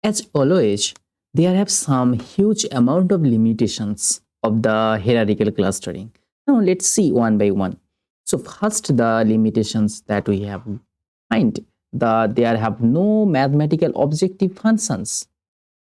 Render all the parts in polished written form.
As always, there have some huge amount of limitations of the hierarchical clustering. Now let's see one by one. So first, the limitations that we have find there have no mathematical objective functions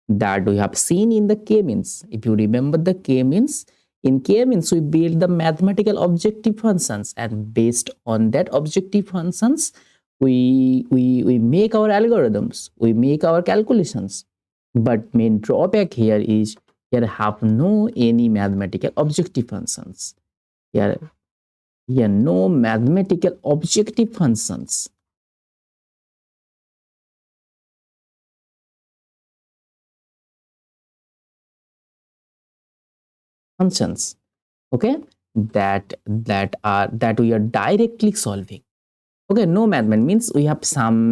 that we have seen in the k-means. If you remember the k-means, in k-means we build the mathematical objective functions, and based on that objective functions we make our algorithms, we make our calculations. But main drawback here is here have no any mathematical objective functions. Here no mathematical objective functions, okay, that we are directly solving. Okay, no mathematics means we have some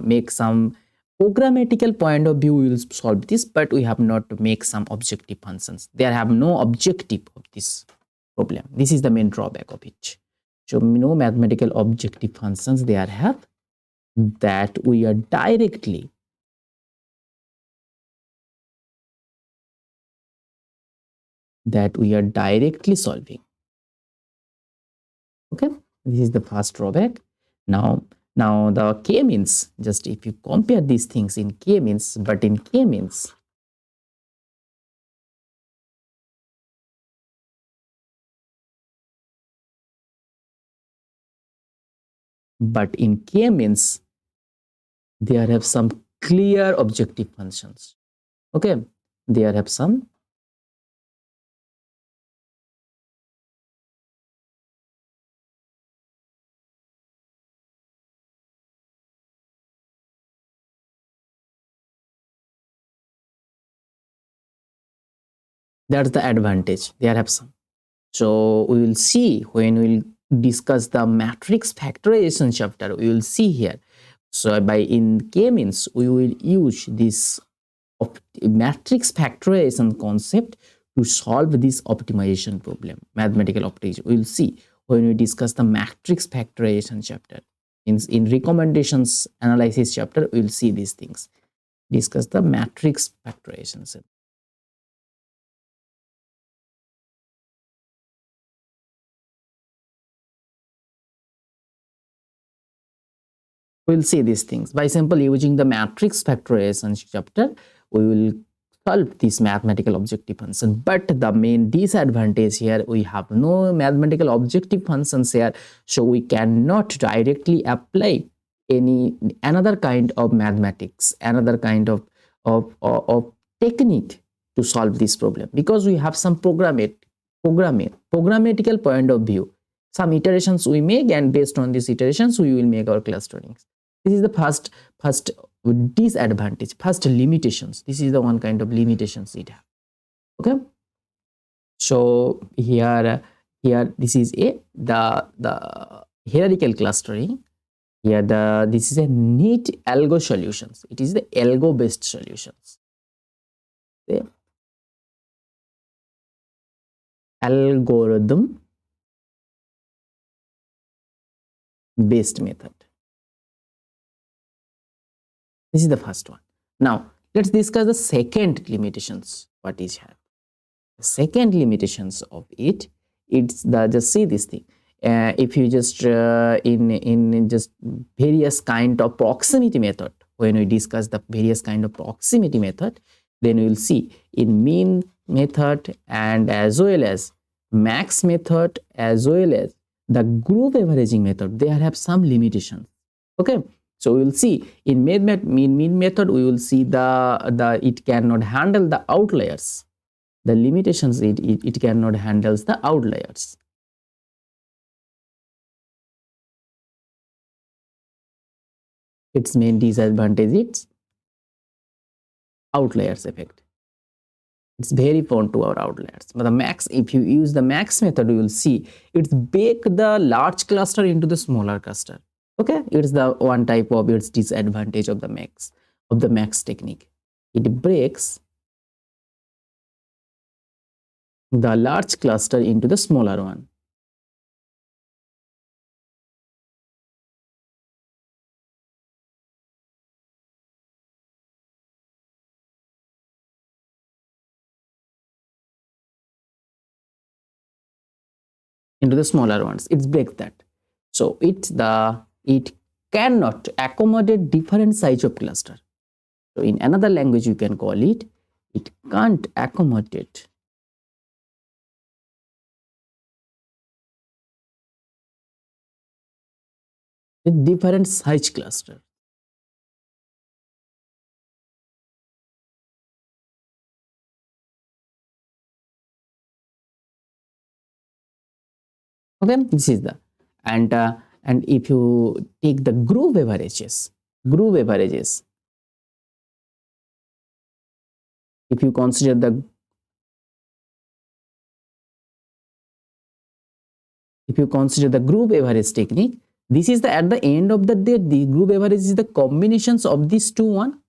make some programmatical point of view, we will solve this, but we have not to make some objective functions. They have no objective of this problem. This is the main drawback of it. So no mathematical objective functions they are have, that we are directly solving. Okay, this is the first drawback. Now the k-means, just if you compare these things in k-means, but in k-means there have some clear objective functions. Okay, there have some that's the advantage. There have some. So we will see when we will discuss the matrix factorization chapter, we will see here. So by in k-means we will use this matrix factorization concept to solve this optimization problem, mathematical optimization. We will see when we discuss the matrix factorization chapter. In recommendations analysis chapter, we will see these things. Discuss the matrix factorization. We'll see these things. By simply using the matrix factorization chapter, we will solve this mathematical objective function. But the main disadvantage here, we have no mathematical objective functions here, so we cannot directly apply another kind of mathematics, another kind of technique to solve this problem, because we have some programmatical point of view. Some iterations we make, and based on these iterations we will make our clusterings. This is the first disadvantage, first limitations. This is the one kind of limitations it have. Okay, so here this is the hierarchical clustering. Here this is a neat algo solutions. It is the algo based solutions. The algorithm based method. This is the first one. Now let's discuss the second limitations. What is here? The second limitations of it, it's the, just see this thing. If you just in just various kind of proximity method, when we discuss the various kind of proximity method, then we will see in mean method and as well as max method as well as the group averaging method, they have some limitations. Okay, so we will see in mean method, we will see the it cannot handle the outliers. The limitations, it cannot handle the outliers. Its main disadvantage is outliers effect. It's very prone to our outliers. But the max, if you use the max method, you will see it's break the large cluster into the smaller cluster. Okay, it's the one type of its disadvantage of the max technique. It breaks the large cluster into the smaller one. into the smaller ones. It breaks that. So it cannot accommodate different size of cluster. So in another language you can call it can't accommodate a different size cluster. Okay, this is the and if you take the group averages, if you consider the group average technique, this is the at the end of the day the group average is the combinations of these two one.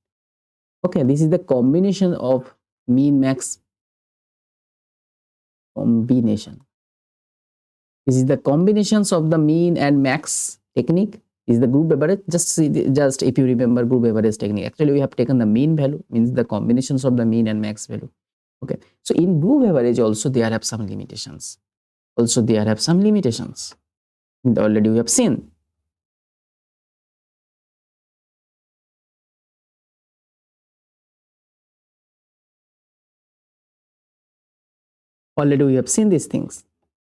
Okay, this is the combination of mean max combination. This is the combinations of the mean and max technique is the group average. Just if you remember group average technique, actually we have taken the mean value, means the combinations of the mean and max value. Okay, so in group average also there have some limitations. Already we have seen. Already we have seen these things.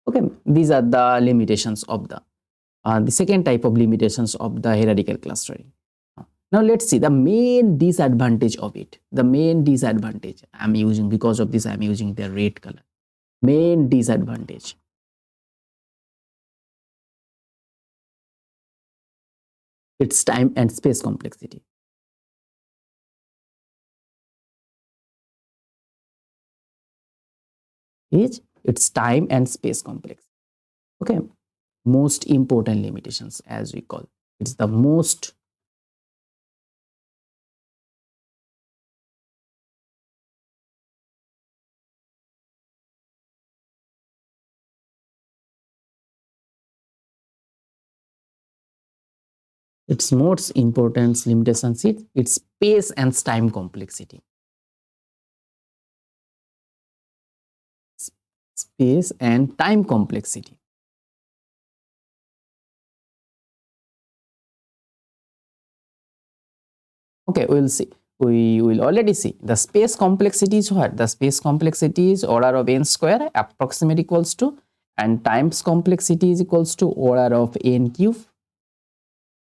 Okay, these are the limitations of the second type of limitations of the hierarchical clustering. Now let's see the main disadvantage of it. The main disadvantage I'm using, because of this I'm using the red color. Main disadvantage. It's time and space complexity. It's time and space complexity. Okay, most important limitations as we call. It's the most its most important limitations is its space and time complexity. Space and time complexity. Okay, we'll see. We will already see the space complexity is what? The space complexity is order of n square approximate equals to, and times complexity is equals to order of n cube.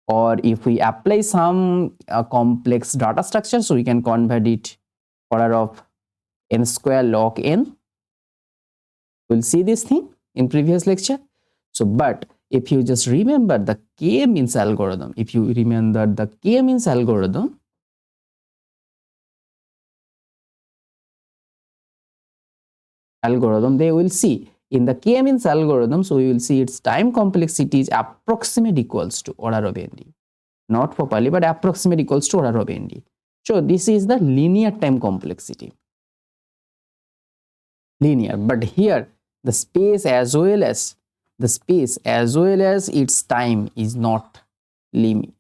Or if we apply some complex data structure, so we can convert it order of n square log n. We'll see this thing in previous lecture. So but if you just remember the k-means algorithm, they will see in the k-means algorithm, so we will see its time complexity is approximate equals to order of nd, not properly but approximate equals to order of nd. So this is the linear time complexity, linear. But here the space as well as its time is not linear.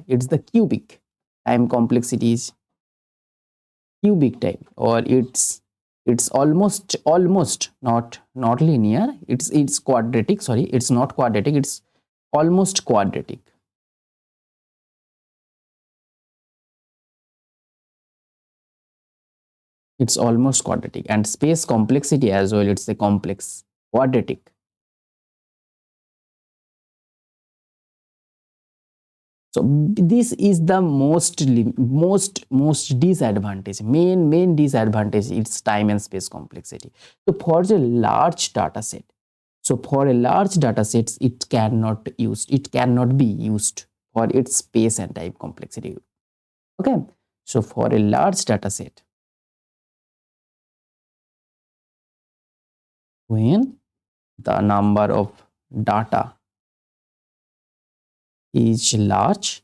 It's the cubic time complexity is cubic time, or it's almost not linear, it's quadratic. Sorry, it's not quadratic, it's almost quadratic. It's almost quadratic. And space complexity as well, it's a complex quadratic. So this is the most disadvantage, main disadvantage, it's time and space complexity. So for a large data set, it cannot be used for its space and time complexity. Okay, so for a large data set, when the number of data is large,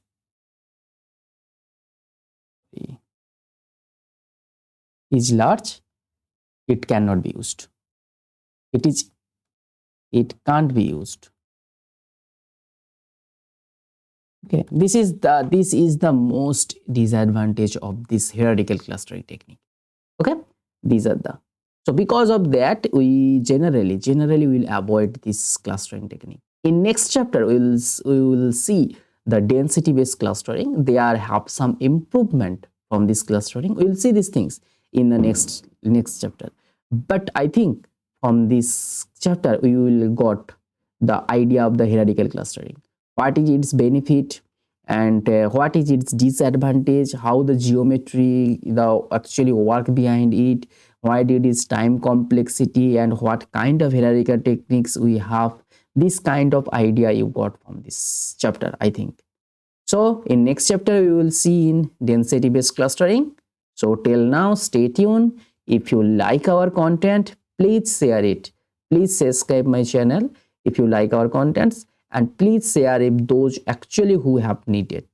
it cannot be used. It can't be used. Okay, this is the most disadvantage of this hierarchical clustering technique. Okay, these are the So because of that, we generally will avoid this clustering technique. In next chapter, we will see the density based clustering. They are have some improvement from this clustering. We will see these things in the next chapter. But I think from this chapter we will got the idea of the hierarchical clustering. What is its benefit, and what is its disadvantage, how the geometry the actually work behind it, why it is time complexity, and what kind of hierarchical techniques we have. This kind of idea you got from this chapter, I think. So in next chapter we will see in density based clustering. So till now, stay tuned. If you like our content, please share it. Please subscribe my channel if you like our contents, and please share if those actually who have needed,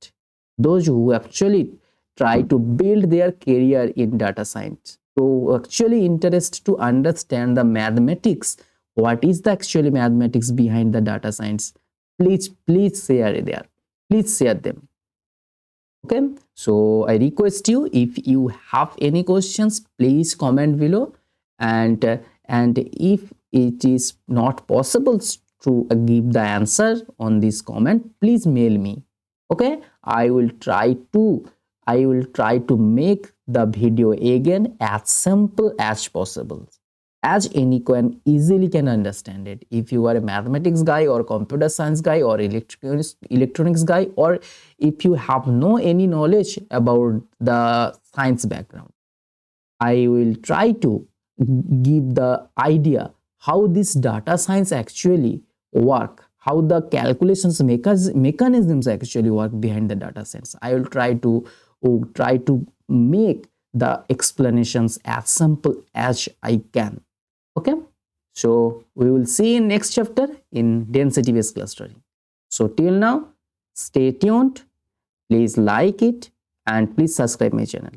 those who actually try to build their career in data science, so actually interest to understand the mathematics, what is the actually mathematics behind the data science. Please share there, please share them. Okay, so I request you, if you have any questions, please comment below, and if it is not possible to give the answer on this comment, please mail me. Okay, I will try to make the video again as simple as possible, as any can easily can understand it. If you are a mathematics guy or computer science guy or electronics guy, or if you have no any knowledge about the science background, I will try to give the idea how this data science actually work, how the calculations mechanisms actually work behind the data science. I will try to make the explanations as simple as I can. Okay, so we will see in next chapter in density based clustering. So till now, stay tuned, please like it, and please subscribe my channel.